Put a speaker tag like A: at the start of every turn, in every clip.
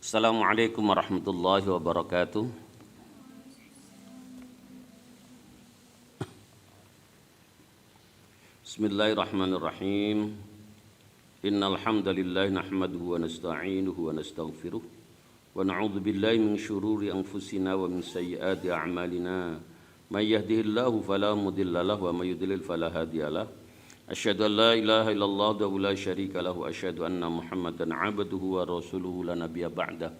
A: Assalamualaikum warahmatullahi wabarakatuh. Bismillahirrahmanirrahim. Innal hamdalillah nahmaduhu wa nasta'inuhu wa nastaghfiruh wa na'udzu billahi min syururi anfusina wa min sayyiati a'malina. May yahdihillahu fala mudilla lahu wa may yudlil fala hadiyalah. Asyhadu an la ilaha illallah wa la syarika lahu wa asyhadu anna Muhammadan 'abduhu wa rasuluhu la nabiyya ba'da.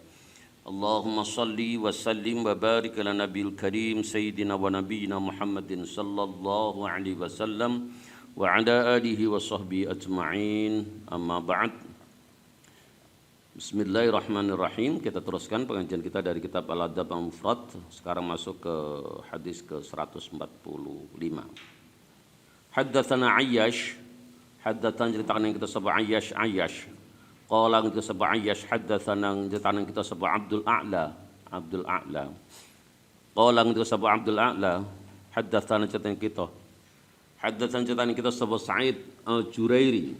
A: Allahumma salli wa sallim wa barik ala nabiyil karim sayyidina wa nabiyyina Muhammadin sallallahu alaihi wasallam wa ala alihi wa sahbihi ajma'in. Amma ba'd. Bismillahirrahmanirrahim. Kita teruskan pengajian kita dari kitab Al-Adab Al-Mufrad. Sekarang masuk ke hadis ke 145. Haddatsana Ayyash, haddatsana ceritakan yang kita sebut Ayyash. Qala yang kita sebut Ayyash, haddatsana ceritakan yang kita sebut Abdul A'la. Qala yang kita sebut Abdul A'la, haddatsana ceritakan kita. Haddatsana ceritakan kita sebut Sa'id Al-Jurairi.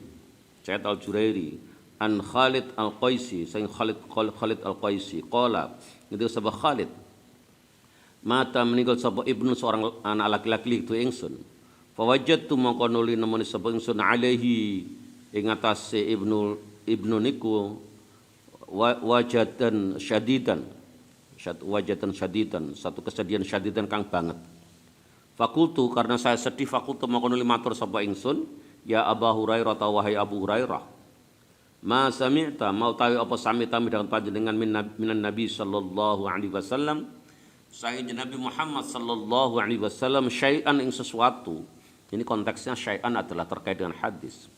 A: An Khalid Al-Qaisi, sayyid Khalid Al-Qaisi. Qala itu sebut Khalid. Mata meninggal sebut ibnu seorang anak laki-laki itu ingsun. Fawajadtu mongko nuli nemoni sapa ingsun alaihi ing atase ibnu niku wajatan syadidan, satu kesedihan syadidan kang banget. Fakultu karena saya sedih, fakultu mongko nuli matur sapa ingsun, ya Abu Hurairah ta wahai Abu Hurairah, ma sami'ta mau tahu apa sami'ta dengan panjenengan minan Nabi sallallahu alaihi wasallam, sayyidin Nabi Muhammad sallallahu alaihi wasallam syai'an ing sesuatu. Ini konteksnya syai'an adalah terkait dengan hadis.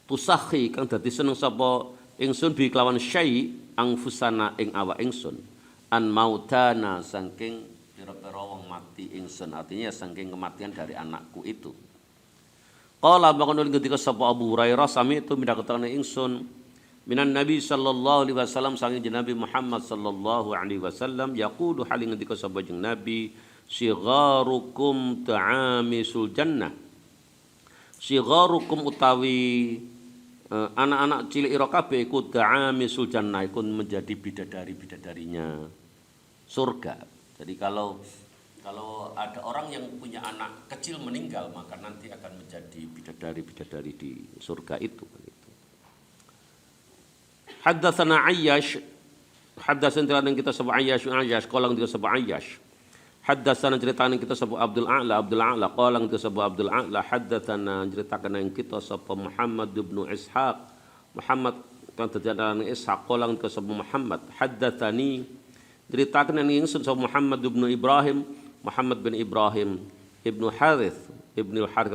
A: Tusakhi kang dadi seneng sapa ingsun bi kelawan syai' angfusana ing awak ingsun. An mautana saking pira-pira wong mati ingsun. Artinya saking kematian dari anakku itu. Qala maka nuli ketika sapa Abu Hurairah sami itu midhaketane ingsun minan Nabi sallallahu alaihi wasallam saking Nabi Muhammad sallallahu alaihi wasallam yaqulu halin ketika sapa jeung Nabi sigharukum ta'amisul jannah. Sigharukum utawi anak-anak cilik ira kabeh iku ta'amisul jannah, iku menjadi bidadari-bidadarinya surga. Jadi kalau ada orang yang punya anak kecil meninggal, maka nanti akan menjadi bidadari-bidadari di surga itu. Haddatsana Ayyash, haddatsana kita sebut Ayyash, qala kita sebut Ayyash. Haddatsana ceritakan kita sebut Abdul A'la, qala kita sebut Abdul A'la, haddatsana ceritakan yang kita sebut Muhammad bin Ishaq, Muhammad kan terjadi Ishaq, qala kita sebut Muhammad, haddatsani ceritakan yang ingsun sebut Muhammad bin Ibrahim ibnu Harith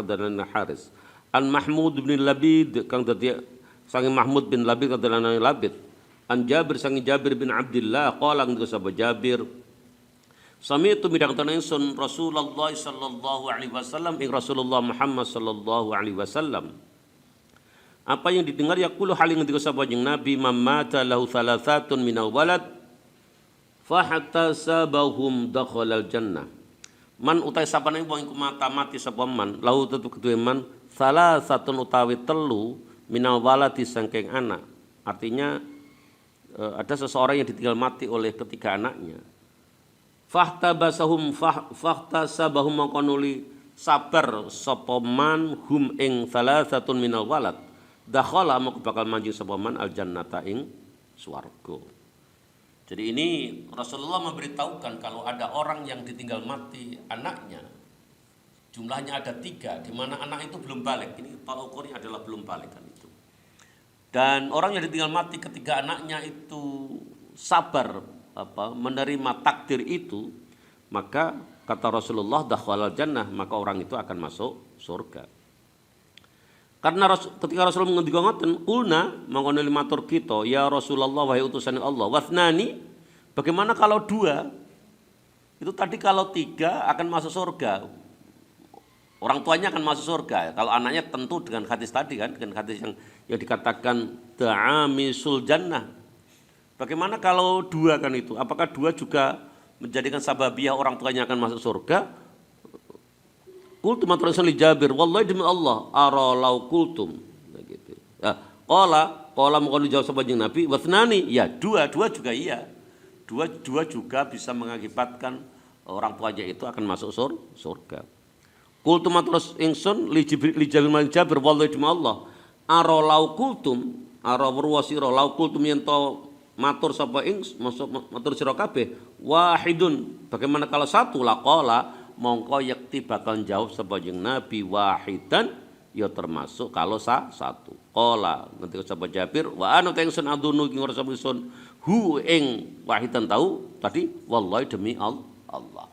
A: dan Haris, an Mahmud bin Labid kang dadi sange Mahmud bin Labid kang dadi Labid, an Jabir sange Jabir bin Abdullah, qala kita sebut Jabir sami itu midhangkeun ingsun Rasulullah sallallahu alaihi wasallam ing Rasulullah Muhammad sallallahu alaihi wasallam. Apa yang didengar yaqulu halin ngendika sapa jeung Nabi, mamata lahu thalathatun minal walad fa hatta sabahum dakhalal jannah. Man utai sapane wong iku mati sapa man lahu tetu kedue man thalathatun utawi telu minal waladi saking anak. Artinya ada seseorang yang ditinggal mati oleh ketiga anaknya. Fahtabasahum fahtasabahum maqanuli sabar sapa man hum ing thalathatun minal walad dakhala maka bakal manjing sapa man al jannata ing swarga. Jadi ini Rasulullah memberitahukan kalau ada orang yang ditinggal mati anaknya, jumlahnya ada 3, di mana anak itu belum balik. Ini tolak ukurnya adalah belum balik kan itu. Dan orang yang ditinggal mati ketika anaknya itu sabar menerima takdir itu, maka kata Rasulullah dakhalal jannah, maka orang itu akan masuk surga. Karena ketika Rasulullah ngendika ngoten, qulna mangko matur kita, ya Rasulullah wahai utusan Allah, wathnani bagaimana kalau 2? Itu tadi kalau 3 akan masuk surga. Orang tuanya akan masuk surga. Kalau anaknya tentu dengan hadis tadi kan, dengan hadis yang dikatakan ta'amisul jannah. Bagaimana kalau 2 kan itu? Apakah 2 juga menjadikan sababiyah orang tuanya akan masuk surga? Qultu matur li Jabir, wallahi demi Allah, ara law qultum. Begitu. Qala Qala mongko dijawab sapa Kanjeng Nabi, "Wasnani." Ya, dua juga iya. Dua juga bisa mengakibatkan orang tuanya itu akan masuk surga. Kultum terus ingsun li Jabir bin Jabir wallahi demi Allah. Ara lau kultum, ara warwasira lau kultum yen to matur sapa matur sira kabeh wahidun. Bagaimana kalau satu laqala mongko yakti bakal jawab sapa Kanjeng Nabi wahidan ya termasuk kalau satu. Qala nanti sapa Jabir wa ana ingsun adunu ing ngrasa ingsun hu ing wahidan tahu tadi wallahi demi Allah.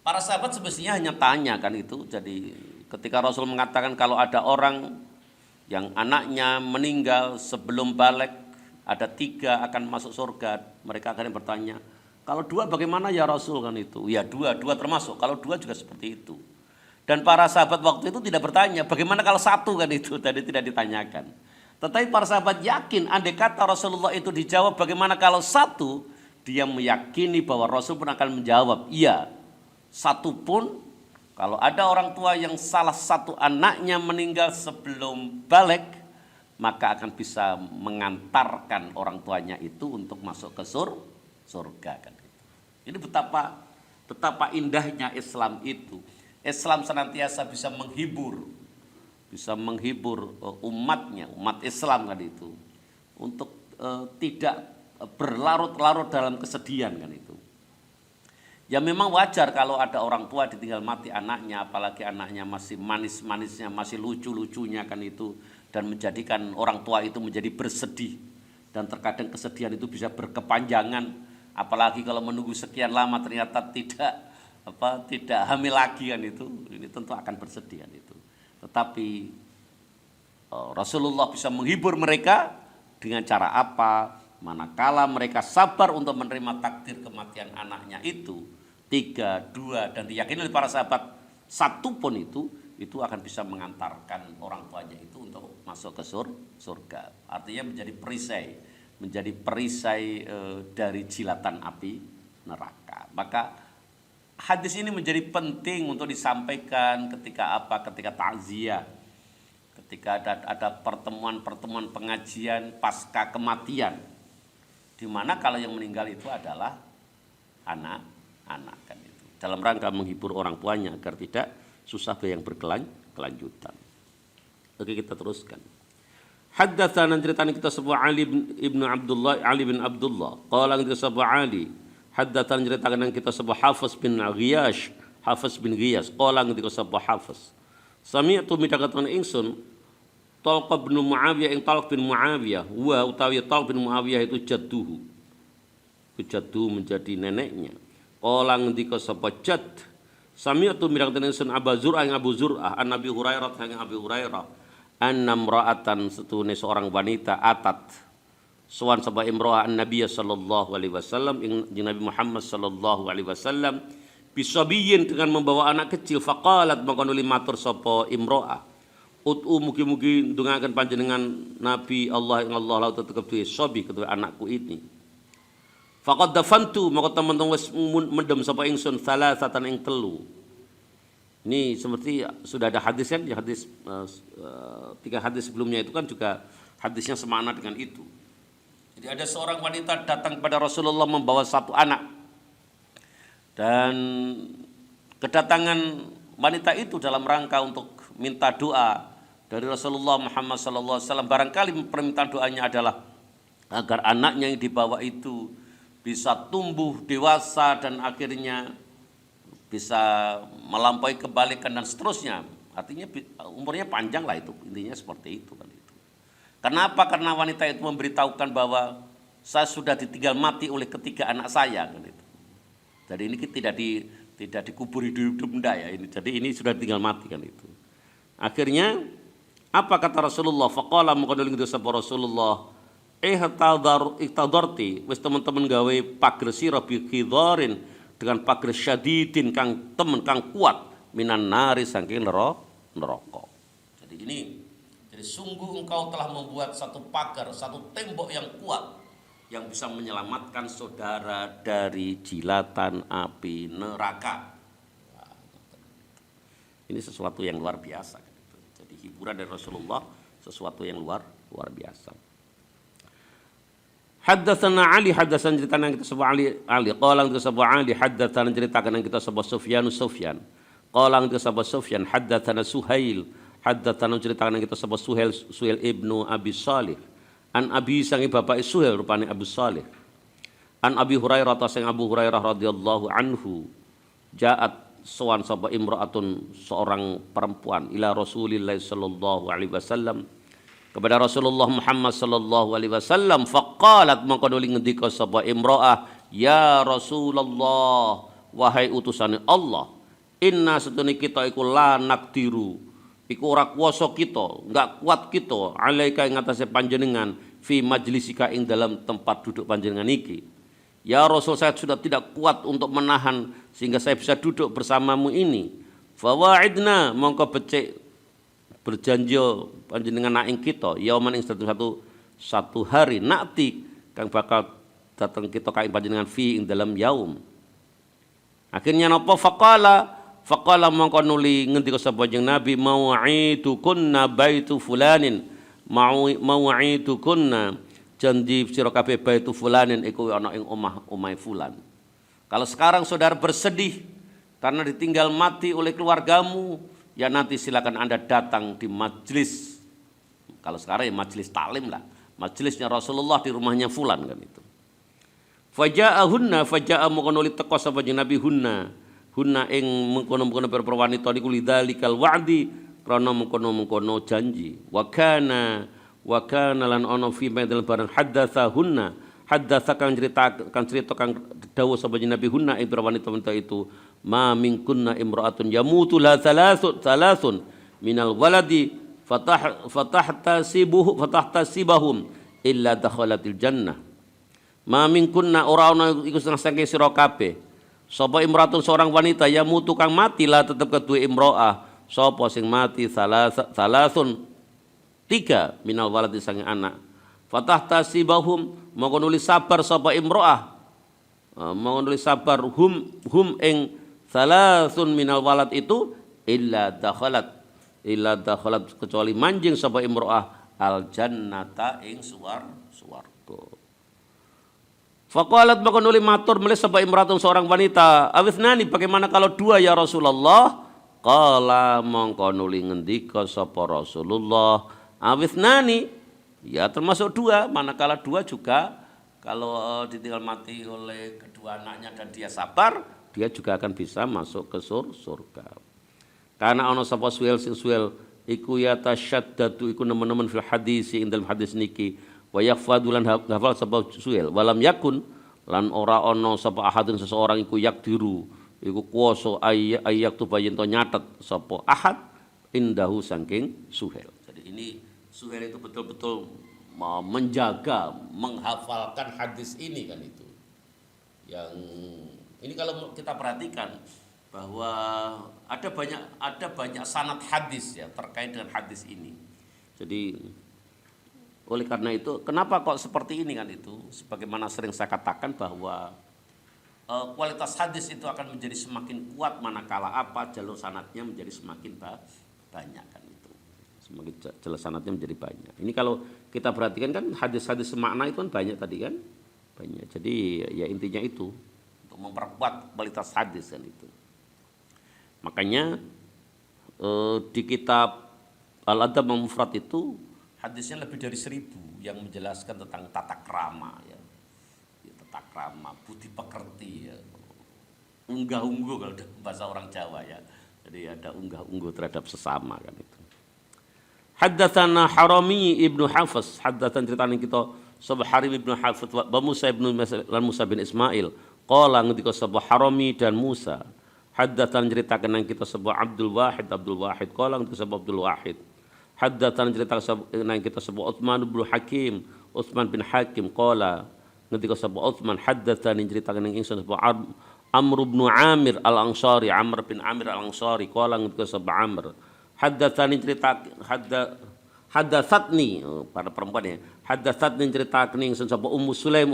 A: Para sahabat semestinya hanya tanya kan itu. Jadi ketika Rasul mengatakan kalau ada orang yang anaknya meninggal sebelum balik, ada 3 akan masuk surga, mereka akan bertanya, kalau 2 bagaimana ya Rasul kan itu? Ya 2 termasuk, kalau 2 juga seperti itu. Dan para sahabat waktu itu tidak bertanya, bagaimana kalau 1 kan itu, tadi tidak ditanyakan. Tetapi para sahabat yakin, andai kata Rasulullah itu dijawab bagaimana kalau 1, dia meyakini bahwa Rasul pun akan menjawab, iya. 1 pun kalau ada orang tua yang salah satu anaknya meninggal sebelum balik, maka akan bisa mengantarkan orang tuanya itu untuk masuk ke surga kan. Ini betapa indahnya Islam itu. Islam senantiasa bisa menghibur umatnya, umat Islam kan itu, untuk tidak berlarut-larut dalam kesedihan kan itu. Ya memang wajar kalau ada orang tua ditinggal mati anaknya, apalagi anaknya masih manis-manisnya, masih lucu-lucunya kan itu, dan menjadikan orang tua itu menjadi bersedih. Dan terkadang kesedihan itu bisa berkepanjangan, apalagi kalau menunggu sekian lama ternyata tidak hamil lagi kan itu, ini tentu akan bersedih kan itu. Tetapi Rasulullah bisa menghibur mereka dengan cara apa? Manakala mereka sabar untuk menerima takdir kematian anaknya itu 3, 2 dan diyakini oleh para sahabat 1 pun itu akan bisa mengantarkan orang tuanya itu untuk masuk ke surga. Artinya menjadi perisai dari jilatan api neraka. Maka hadis ini menjadi penting untuk disampaikan ketika takziah, ketika ada pertemuan pengajian pasca kematian. Di mana kalau yang meninggal itu adalah anak-anak kan itu. Dalam rangka menghibur orang tuanya agar tidak susah yang berkelanjutan. Oke, kita teruskan. Haddatsana ceritanya kita sebuah Ali bin Abdullah. Qala kita sebuah Ali. Haddatsana ceritakan kita sebuah Hafiz bin Ghiyas. Qala kita sebuah Hafiz. Sami'tu midakatan ingsun Talq bin Muawiyah Talq bin Muawiyah wa utawi Talq bin Muawiyah itu jadduhu. Jadduhu menjadi neneknya. Qala ngendika sapa Jadd sami'tu midakatan ingsun Abu Zur'ah an Nabi Hurairah sang Abi Hurairah anna imra'atan setune seorang wanita atat sowan sapa imra'ah an-nabiy sallallahu alaihi wasallam ing Nabi Muhammad sallallahu alaihi wasallam bisabiyin dengan membawa anak kecil faqalat maka nuli matur sapa imra'ah ut'u mugi-mugi ndongaken panjenengan Nabi Allah yang Allah laut tetep duwe sobi kedua anakku ini. Faqad dafantu maka teman-teman wis mendem sapa ingsun salasatan ing 3. Ini seperti sudah ada hadis kan, hadis 3 hadis sebelumnya itu kan juga hadisnya semakna dengan itu. Jadi ada seorang wanita datang kepada Rasulullah membawa 1 anak. Dan kedatangan wanita itu dalam rangka untuk minta doa dari Rasulullah Muhammad SAW. Barangkali permintaan doanya adalah agar anaknya yang dibawa itu bisa tumbuh dewasa dan akhirnya bisa melampaui kebalikan dan seterusnya. Artinya umurnya panjang lah itu, intinya seperti itu kan itu. Kenapa? Karena wanita itu memberitahukan bahwa saya sudah ditinggal mati oleh ketiga anak saya kan itu. Jadi ini tidak dikubur hidup-hidup enggak ya ini. Jadi ini sudah tinggal mati kan itu. Akhirnya apa kata Rasulullah? Faqala maqadul gitu sapa Rasulullah, ihtadarti wis teman-teman gawe pager sira bi khidharin dengan pager syadidin kang kuat minan nari saking neraka. Jadi sungguh engkau telah membuat satu pagar, satu tembok yang kuat yang bisa menyelamatkan saudara dari jilatan api neraka. Ini sesuatu yang luar biasa. Jadi hiburan dari Rasulullah sesuatu yang luar luar biasa. Haddatsana Ali haddatsan ceritakan kita sebut Ali qala kita sebut Ali haddatsana ceritakan kita sebut Sufyan qala kita sebut Sufyan haddatsana Suhail haddatsana ceritakan kita sebut Suhail ibnu Abi Salih an Abi sangi bapak Suhail rupane Abu Salih an Abi Hurairah sang Abu Hurairah radhiyallahu anhu ja'at sowan sapa imra'atun seorang perempuan ila Rasulillah sallallahu alaihi wasallam kepada Rasulullah Muhammad sallallahu alaihi wasallam faqalat maka nuli ngendika sapa imra'ah ya Rasulullah wahai utusane Allah inna setune kita iku la nakdiru iku ora kuwasa kita enggak kuat kita alaika ing atase panjenengan fi majlisika ing dalam tempat duduk panjenengan iki ya Rasul saya sudah tidak kuat untuk menahan sehingga saya bisa duduk bersamamu ini fawa'idna mongko becik berjanji panjenengan ing kita yauman ing satu hari nakti kang bakal datang kita ka ing panjenengan fi ing dalam yaum. Akhirnya napa faqala mongko nuli ngendika sapa jeneng Nabi mau'idukunna baitu fulanin mau'idukunna janji sira kabeh baitu fulanin iku ana ing omah fulan. Kalau sekarang saudara bersedih karena ditinggal mati oleh keluargamu, ya nanti silakan Anda datang di majelis. Kalau sekarang ya majelis taklim lah. Majelisnya Rasulullah di rumahnya fulan kan itu. Faja'a mengkonoli teko sapa Nabi hunna ing mengkono-mengkono para wanita niku lidzalikal wa'di krana mengkono-mengkono janji. Wa kana lan ana fi madal barang haddatsa kang cerita kang dawuh sapa Nabi hunna ing para wanita itu ma minkunna imra'atun yamutu la thalathun minal waladi fatahtasibuhum illa dakhalatil jannah ma minkunna ora ana iku saking sira kabeh sapa imra'atun seorang wanita yamutu kang mati la tetep kedue imra'ah sapa sing mati thalathun 3 minal waladi sange anak fatahtasibuhum mongko nulis sabar sapa imra'ah mongko nulis sabar hum ing salasun minal walad itu illa dakhalat kecuali manjing sapa imro'ah al jannata ing swarga. Faqalat maka nuli matur melih sapa imro'atun seorang wanita awithnani bagaimana kalau 2 ya Rasulullah qala mongko nuli ngendika sapa Rasulullah awithnani ya termasuk 2 manakala 2 juga kalau ditinggal mati oleh kedua anaknya dan dia sabar dia juga akan bisa masuk ke surga. Karena ana sapa suel iku ya tasyaddadu iku nemen-nemen fil hadis ing dalam hadis niki wa yakhfadulan hafal sapa suel walam yakun lan ora ana sapa ahadun seseorang iku yakdiru iku kuwasa ayyak tubayin to nyatet sapa ahad indahu saking suhel. Jadi ini suhel itu betul-betul menjaga menghafalkan hadis ini kan itu. Yang ini kalau kita perhatikan bahwa ada banyak sanad hadis ya terkait dengan hadis ini. Jadi oleh karena itu kenapa kok seperti ini kan itu? Sebagaimana sering saya katakan bahwa kualitas hadis itu akan menjadi semakin kuat manakala apa jalur sanadnya menjadi semakin banyak kan itu. Semakin jalur sanadnya menjadi banyak. Ini kalau kita perhatikan kan hadis-hadis semakna itu kan banyak tadi kan? Banyak. Jadi ya intinya itu memperkuat kualitas hadis kan itu. Makanya di kitab Al-Adab Al-Mufrad itu hadisnya lebih dari 1000 yang menjelaskan tentang tata krama ya. Tata krama, budi pekerti ya. Unggah-ungguh kalau bahasa orang Jawa ya. Jadi ada unggah-ungguh terhadap sesama kan itu. Haddatsana Harami ibnu Hafiz, haddatsan ceritaan kita sahabat Harim ibnu Hafiz wa Musa ibnu Musa bin Ismail. Qala ngendika sapa Harami dan Musa. Haddatsan ceritakan yang kita sebut Abdul Wahid qala ngendika sapa Abdul Wahid. Haddatsan ceritakan yang kita sebut Utsman bin Hakim qala ngendika sapa Utsman haddatsan ceritakan yang ingsun sapa Amr bin Amir Al-Ansari qala ngendika sapa Amr. Haddatsani haddatsatni para perempuan ya. Haddatsatni ceritakan ingsun sapa Ummu Sulaim.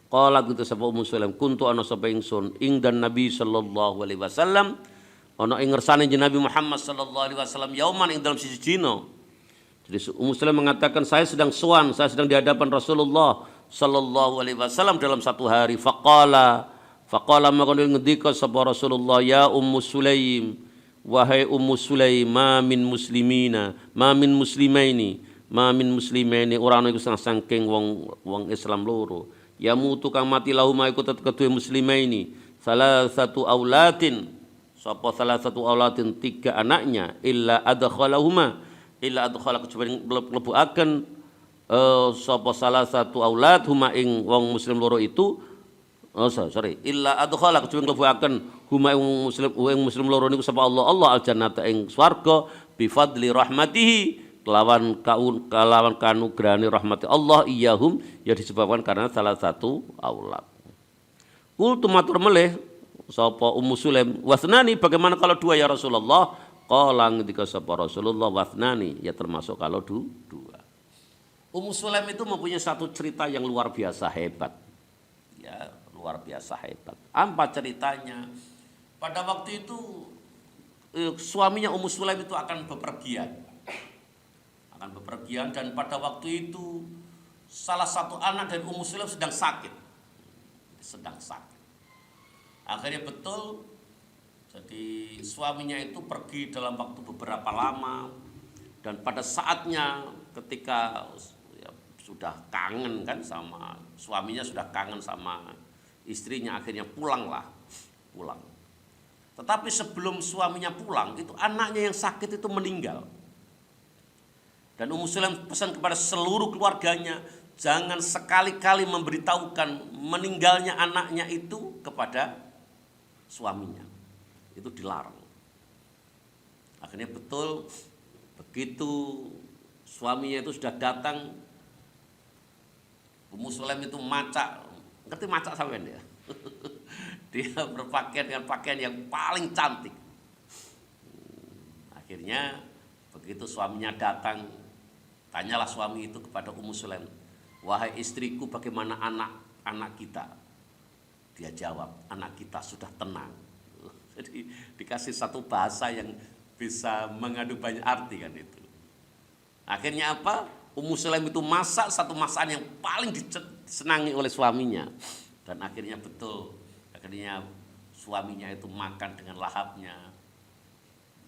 A: Qala gitu sapa Ummu Sulaim kuntu ana sapa ingsun ing dan Nabi sallallahu alaihi wasallam ana ing ngersane Nabi Muhammad sallallahu alaihi wasallam yauman ing dalam sisi dina Jadi Ummu Sulaim mengatakan saya sedang di hadapan Rasulullah sallallahu alaihi wasallam dalam satu hari. Faqala maka ngendika sapa Rasulullah, ya Ummu Sulaim, wahai Ummu Sulaim, ma min muslimaini orang iku saking wong Islam loro. Ya mutu kang mati lahuma iku kedue muslimaini. Salah satu aulatin tiga anaknya illa adkhala kecuali mlebuaken sapa salah satu aulad huma ing wong muslim loro itu illa adkhala kecuali mlebuaken huma ing muslim loro niku sapa Allah aljannata ing swarga bi fadli rahmatihi kelawan kanugrahane rahmati Allah iyahum ya disebabkan karena salah satu aulad. Qultu matur melih sapa Ummu Sulaim, wasnani bagaimana kalau dua ya Rasulullah? Qala ngendika sapa Rasulullah, wasnani ya termasuk kalau dua. Ummu Sulaim itu mempunyai satu cerita yang luar biasa hebat. Ya, luar biasa hebat. Apa ceritanya? Pada waktu itu suaminya Ummu Sulaim itu akan bepergian dan pada waktu itu salah satu anak dari Ummu Sulaim sedang sakit. Akhirnya betul, jadi suaminya itu pergi dalam waktu beberapa lama dan pada saatnya ketika ya, sudah kangen kan sama suaminya, sudah kangen sama istrinya, akhirnya pulang. Tetapi sebelum suaminya pulang itu anaknya yang sakit itu meninggal. Dan Ummu Sulaim pesan kepada seluruh keluarganya, jangan sekali-kali memberitahukan meninggalnya anaknya itu kepada suaminya. Itu dilarang. Akhirnya betul, begitu suaminya itu sudah datang, Ummu Sulaim itu macak, ngerti macak sampean ya? Dia berpakaian dengan pakaian yang paling cantik. Akhirnya begitu suaminya datang, tanyalah suami itu kepada Ummu Sulaim, wahai istriku, bagaimana anak kita? Dia jawab, anak kita sudah tenang. Jadi dikasih satu bahasa yang bisa mengandung banyak arti kan itu. Akhirnya apa? Ummu Sulaim itu masak satu masakan yang paling disenangi oleh suaminya. Dan akhirnya betul, akhirnya suaminya itu makan dengan lahapnya.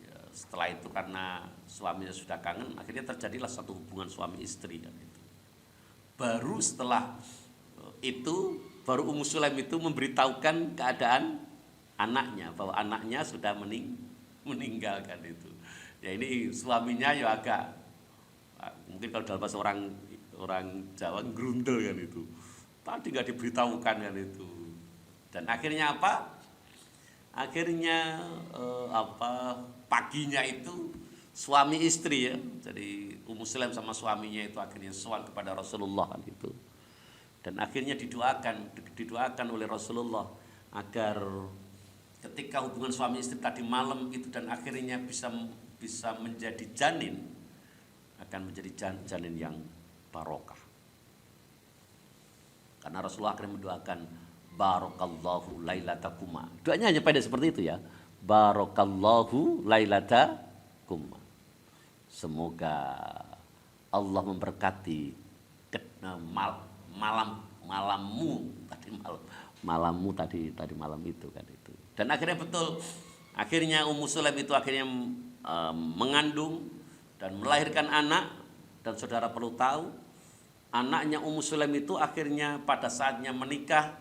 A: Ya, setelah itu karena suaminya sudah kangen, akhirnya terjadilah satu hubungan suami istri kan itu. Baru setelah itu, baru Ummu Sulaim itu memberitahukan keadaan anaknya, bahwa anaknya sudah meninggalkan itu. Ya ini suaminya ya agak, mungkin kalau dalam bahasa orang Jawa grundel kan itu. Tadi nggak diberitahukan kan itu. Dan akhirnya apa? Akhirnya paginya itu suami istri ya. Jadi Ummu Sulaim sama suaminya itu akhirnya sowan kepada Rasulullah kan itu. Dan akhirnya didoakan oleh Rasulullah agar ketika hubungan suami istri tadi malam itu dan akhirnya bisa menjadi janin, akan menjadi janin yang barokah. Karena Rasulullah akhirnya mendoakan barakallahu lailatakuma. Doanya hanya pendek seperti itu ya. Barakallahu lailatakuma. Semoga Allah memberkati malammu tadi malam itu kan itu. Dan akhirnya betul, akhirnya Ummu Sulaim itu akhirnya mengandung dan melahirkan anak. Dan saudara perlu tahu, anaknya Ummu Sulaim itu akhirnya pada saatnya menikah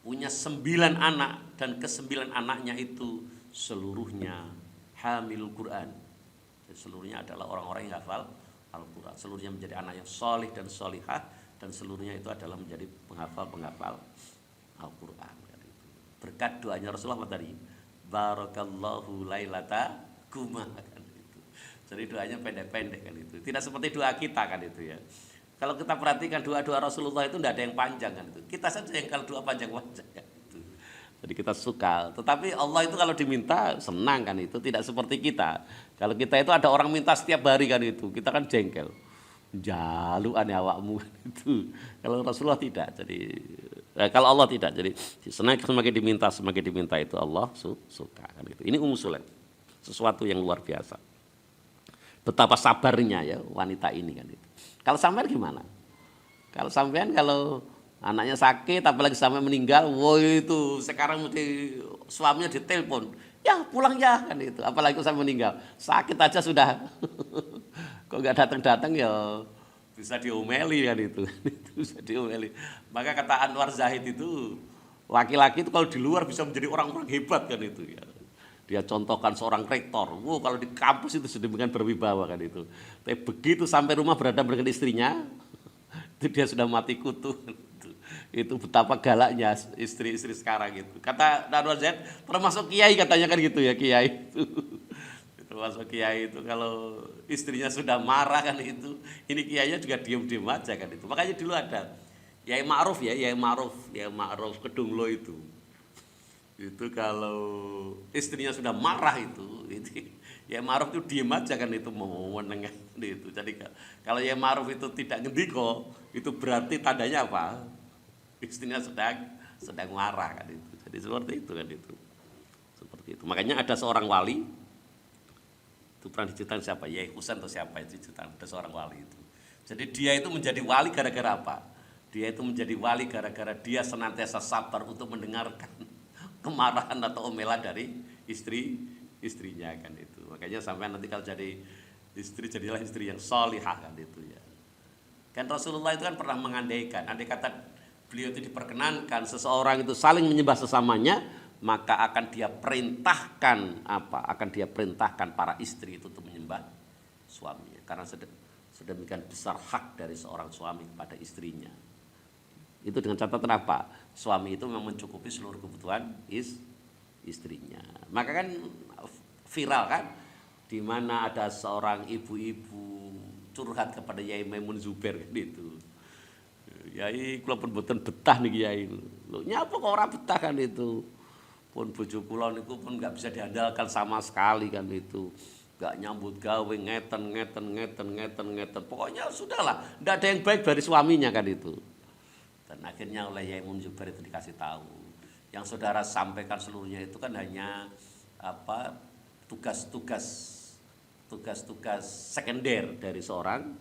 A: punya 9 anak, dan ke-9 anaknya itu seluruhnya hamilul Quran. Jadi seluruhnya adalah orang-orang yang hafal Al-Quran. Seluruhnya menjadi anak yang solih dan solihah, dan seluruhnya itu adalah menjadi penghafal Al-Quran. Berkat doanya Rasulullah tadi, barakallahu lailatakumma kan itu. Jadi doanya pendek-pendek kan itu. Tidak seperti doa kita kan itu ya. Kalau kita perhatikan doa-doa Rasulullah itu tidak ada yang panjang kan itu. Kita saja yang kalau doa panjang-panjang kan itu. Jadi kita suka. Tetapi Allah itu kalau diminta senang kan itu. Tidak seperti kita. Kalau kita itu ada orang minta setiap hari kan itu. Kita kan jengkel. Jaluan ya awakmu kan itu. Kalau Rasulullah tidak. Jadi kalau Allah tidak. Jadi semakin diminta itu Allah suka kan itu. Ini Ummu Sulaim. Sesuatu yang luar biasa. Betapa sabarnya ya wanita ini kan itu. Kalau sampean gimana? Kalau sampean kalau anaknya sakit apalagi sampai meninggal, wah itu sekarang mesti suaminya ditelepon. Ya pulang ya kan itu. Apalagi sampai meninggal. Sakit aja sudah. Kok nggak datang-datang ya bisa diomeli kan itu. Itu bisa diomeli. Maka kata Anwar Zahid itu laki-laki itu kalau di luar bisa menjadi orang-orang hebat kan itu ya. Dia contohkan seorang rektor, wow kalau di kampus itu sedemikian berwibawa kan itu. Tapi begitu sampai rumah berhadapan dengan istrinya, itu dia sudah mati kutu. Itu betapa galaknya istri-istri sekarang itu. Kata Anwar Zaid, termasuk kiai katanya kan gitu ya kiai itu. Termasuk kiai itu kalau istrinya sudah marah kan itu, ini kiainya juga diem-diem aja kan itu. Makanya dulu ada Yai Ma'ruf ya, Yai Ma'ruf Kedunglo itu. Itu kalau istrinya sudah marah itu ya Ma'ruf itu diem aja kan itu mau menengah itu. Jadi kalau ya Ma'ruf itu tidak ngendiko itu berarti tandanya apa? Istrinya sedang marah kan itu. Jadi seperti itu kan itu. Seperti itu. Makanya ada seorang wali itu pernah diceritakan siapa? Yai Husain atau siapa itu diceritakan ada seorang wali itu. Jadi dia itu menjadi wali gara-gara apa? Dia itu menjadi wali gara-gara dia senantiasa sabar untuk mendengarkan kemarahan atau omelan dari istrinya kan itu. Makanya sampai nanti kalau jadi istri jadilah istri yang solihah kan itu ya. Kan Rasulullah itu kan pernah mengandaikan, andai kata beliau itu diperkenankan seseorang itu saling menyembah sesamanya, maka akan dia perintahkan apa? Akan dia perintahkan para istri itu untuk menyembah suaminya karena sedemikian besar hak dari seorang suami kepada istrinya. Itu dengan catatan apa? Suami itu memang mencukupi seluruh kebutuhan istrinya. Maka kan viral kan, di mana ada seorang ibu-ibu curhat kepada Yai Maimun Zubair kan itu. Yai kula pun boten betah niki Yai. Lho nyapa kok ora betah kan itu. Pun bojo kula niku pun enggak bisa diandalkan sama sekali kan itu. Enggak nyambut gawe ngeten. Pokoknya sudahlah, enggak ada yang baik dari suaminya kan itu. Dan akhirnya oleh Yai Maimun Zubair itu dikasih tahu. Yang saudara sampaikan seluruhnya itu kan hanya apa tugas-tugas sekunder dari seorang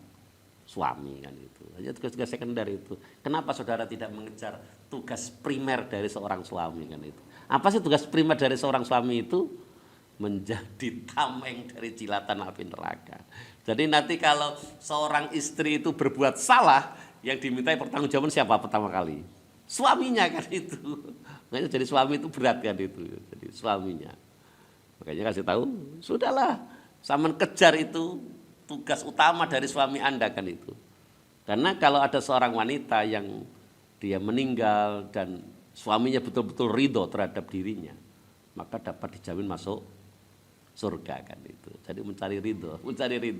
A: suami kan itu. Hanya tugas-tugas sekunder itu. Kenapa saudara tidak mengejar tugas primer dari seorang suami kan itu? Apa sih tugas primer dari seorang suami itu? Menjadi tameng dari jilatan api neraka. Jadi nanti kalau seorang istri itu berbuat salah, yang dimintai pertanggungjawaban siapa pertama kali? Suaminya kan itu. Makanya jadi suami itu berat kan itu. Jadi suaminya. Makanya kasih tahu, sudahlah, sampean kejar itu tugas utama dari suami Anda kan itu. Karena kalau ada seorang wanita yang dia meninggal dan suaminya betul-betul ridho terhadap dirinya, maka dapat dijamin masuk surga kan itu. Jadi mencari ridho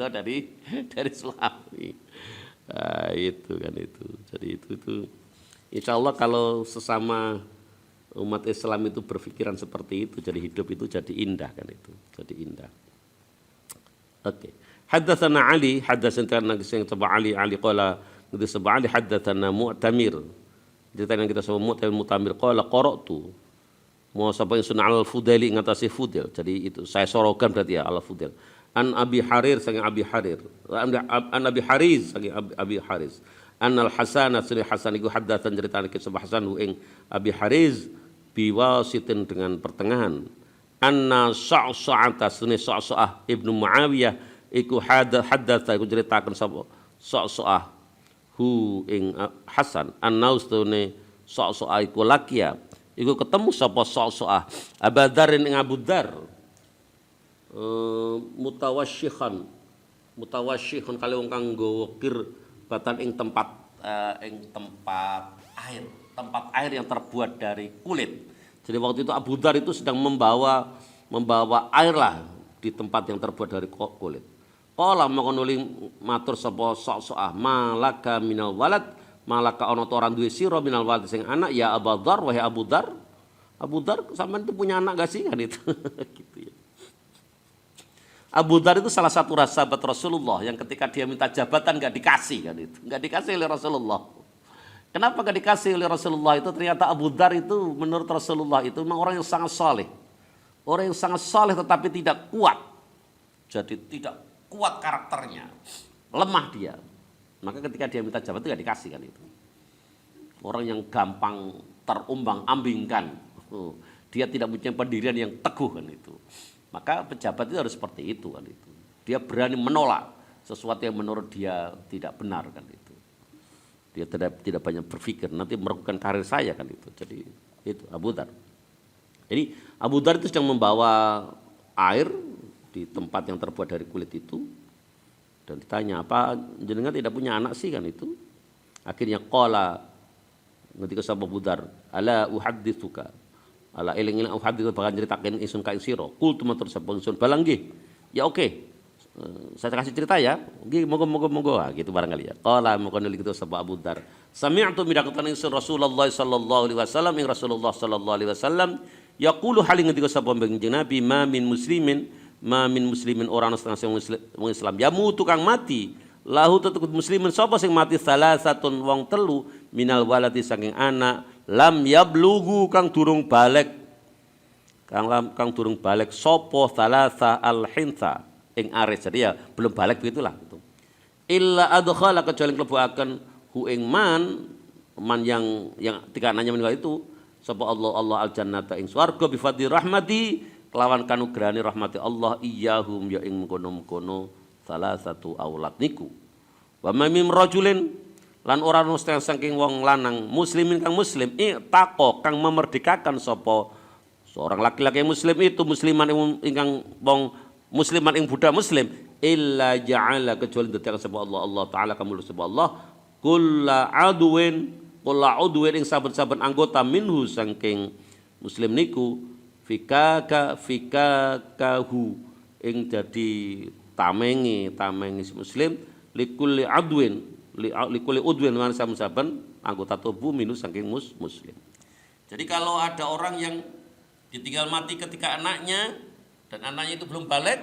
A: dari suami. Nah, itu kan itu. Jadi itu insya Allah kalau sesama umat Islam itu berpikiran seperti itu, jadi hidup itu jadi indah kan itu. Jadi indah. Oke. Haddatsana Ali, haddatsana yang coba Ali qala itu sebab Ali haddatsana Mu'tamir. Cerita yang kita sebut Mu'tamir qala qara'tu mau sampai sunnah al-Fudaili ngatasi Fudail. Jadi itu saya sorokan berarti ya al-Fudail. An Abi Harir sange Abi Harir, an Abi Hariz sange Abi Hariz, an Al Hasan asli Hasan iku haddatsan ceritane kisah Hasan ing Abi Hariz biwasitin dengan pertengahan. Anna Sa'sa'ata sunni Sa'sa'ah Ibnu Muawiyah iku haddatsa iku ceritaken sapa Sa'sa'ah hu ing Hasan annaustune Sa'sa'ah iku lakia iku ketemu sapa Sa'sa'ah Abadzarin ing Abu Dzar mutawasyikhan kali wong kang nggawa kirbatan ing tempat air yang terbuat dari kulit. Jadi waktu itu Abu Dzar itu sedang membawa air lah di tempat yang terbuat dari kulit. Qala mangkonuli matur sapa Sa'sa'ah malaka minal walad, malaka ana to ora duwe sira minal walad sing anak ya Abu Dzar wahai Abu Dzar. Abu Dzar sampean itu punya anak gak sih kan itu. Gitu ya. Abu Dzar itu salah satu sahabat Rasulullah yang ketika dia minta jabatan nggak dikasih kan itu, nggak dikasih oleh Rasulullah. Kenapa nggak dikasih oleh Rasulullah itu? Ternyata Abu Dzar itu menurut Rasulullah itu memang orang yang sangat saleh, orang yang sangat saleh tetapi tidak kuat. Jadi tidak kuat karakternya, lemah dia, maka ketika dia minta jabatan itu gak dikasih kan itu. Orang yang gampang terumbang-ambingkan, dia tidak punya pendirian yang teguh kan itu. Maka pejabat itu harus seperti itu kan itu. Dia berani menolak sesuatu yang menurut dia tidak benar kan itu. Dia tidak banyak berpikir, nanti merugikan karir saya kan itu. Jadi itu Abu Dzar. Jadi Abu Dzar itu sedang membawa air di tempat yang terbuat dari kulit itu, dan ditanya, apa jenengan tidak punya anak sih kan itu. Akhirnya qala, ketika sapa Abu Dzar, ala uhadditsuka, ala eling-eling uhadditsu bakal nyeritakeun ingsun ka sira. Qultu matur sapa ingsun, balang nggih. Ya oke. Saya kasih cerita ya. Nggih monggo gitu barangkali ya. Qala mongko nuli kitu sapa Abu Dzar. Sami'tu midhakeun ingsun Rasulullah sallallahu alaihi wasallam, ing Rasulullah sallallahu alaihi wasallam yaqulu halin ketika sapa kanjeng Nabi, ma min muslimin orang setengah wong Islam yamu tukang mati lahu tetep muslimin sapa sing mati salasatun wong telu minal walati saking anak lam yablugu kang durung balik sapa salasa al hinsa ing aris. Jadi ya belum balik begitulah gitu. Illa adkhala kecuali mlebuaken hu ing man yang tiga anaknya meninggal itu sapa Allah al jannata ing swarga bi fadli rahmati kelawan kanugrahane rahmati Allah iyahum ya ing mengkono-mengkono salah satu aulad niku. Wa mamim rajulin lan ora ono saking wong lanang muslimin kang muslim tako kang memerdekakan sapa seorang laki-laki muslim itu musliman ingkang wong musliman ing budak muslim illa ja'ala kecuali ditekan sapa Allah taala kamul sapa Allah kulla adwin ing saben-saben anggota minhu saking muslim niku fikakahu ing dadi tamengi muslim likulli adwin likulli udwin man saben anggota tubuh minus saking muslim. Jadi kalau ada orang yang ditinggal mati ketika anaknya dan anaknya itu belum balik,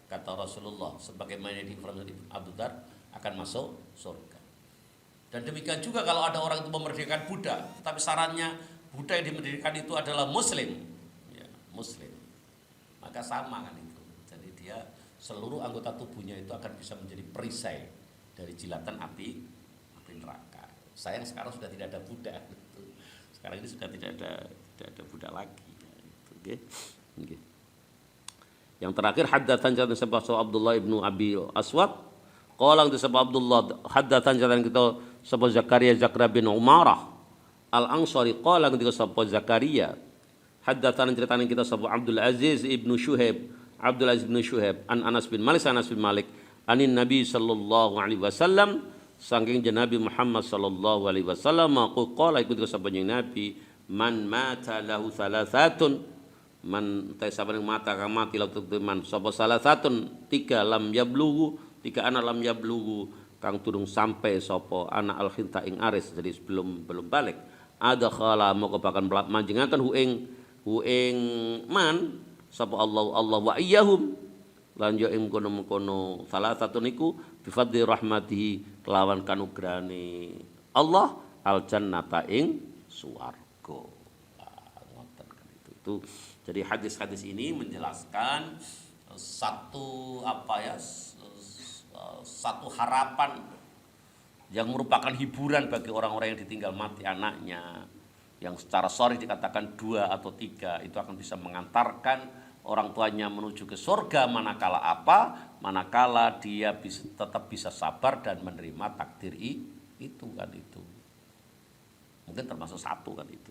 A: kata Rasulullah sebagaimana diinformasi Abu Dzar akan masuk surga. Dan demikian juga kalau ada orang itu memerdekakan budak, tapi syaratnya budak yang dimerdekakan itu adalah muslim, maka sama kan itu. Jadi dia seluruh anggota tubuhnya itu akan bisa menjadi perisai dari jilatan api neraka. Sayang sekarang sudah tidak ada budak. Sekarang ini sudah tidak ada budak lagi. Oke. Yang terakhir haddatsan jatan sebab Abdullah ibnu Abi Aswad. Qala disebut Abdullah haddatsan jatan kita sebab Zakaria bin Umarah Al-Ansari qala ketika sebab Zakaria haddatsan ceritanya kita sebab Abdul Aziz ibnu Syuhaib an Anas bin Malik anin Nabi sallallahu alaihi wasallam saking Nabi Muhammad sallallahu alaihi wasallam qala ketika sebab Nabi man mata lahu salasatun man taisabang mata kang mati lahu man sapa salasatun tiga anak lam yablughu kang turung sampai sapa anak al-khinta ing aris, jadi belum balik ada khala moko bakal manjengaken hu ing man sapa Allah wa iyyahum lan yo ing kono-kono salah satu niku bi fadli rahmatihi kelawan kanugrahane Allah al jannata ing swarga. Ngoten kan itu. Jadi hadis-hadis ini menjelaskan satu harapan yang merupakan hiburan bagi orang-orang yang ditinggal mati anaknya, yang secara shar'i dikatakan 2 atau 3 itu akan bisa mengantarkan orang tuanya menuju ke surga manakala dia tetap bisa sabar dan menerima takdir itu kan itu. Mungkin termasuk satu kan itu,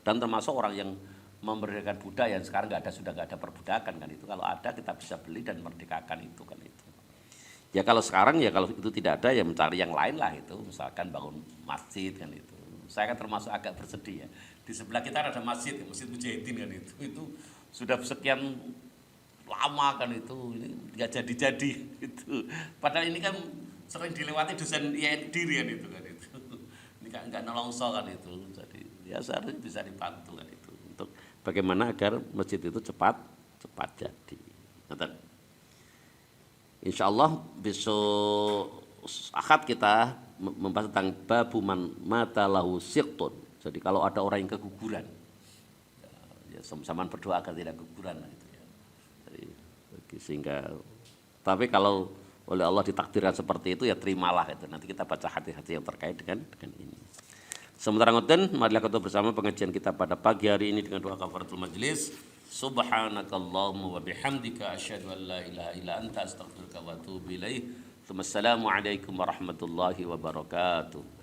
A: dan termasuk orang yang memerdekakan budak yang sekarang sudah nggak ada perbudakan kan itu. Kalau ada kita bisa beli dan merdekakan itu kan itu. Ya kalau sekarang ya kalau itu tidak ada ya mencari yang lain lah itu, misalkan bangun masjid kan itu. Saya kan termasuk agak bersedih ya. Di sebelah kita ada masjid Mujahidin kan itu sudah sekian lama kan itu, ini nggak jadi itu. Padahal ini kan sering dilewati dosen diri kan itu kan itu. Ini nggak nolongso kan itu. Jadi ya seharusnya bisa dibantu kan itu untuk bagaimana agar masjid itu cepat jadi. Insya Allah besok Ahad kita membahas tentang babu man mata lahu siqtun. Jadi kalau ada orang yang keguguran, ya sama-sama berdoa agar tidak keguguran gitu ya. Jadi, sehingga Tapi kalau oleh Allah ditakdirkan seperti itu ya terimalah itu. Nanti kita baca hadis-hadis yang terkait dengan ini. Sementara ngoten, marilah kita bersama pengajian kita pada pagi hari ini dengan doa kafaratul majelis. Subhanakallahumma wa bihamdika asyhadu an la ilaha illa anta astaghfiruka wa atubu ilaik. Wassalamualaikum warahmatullahi wabarakatuh.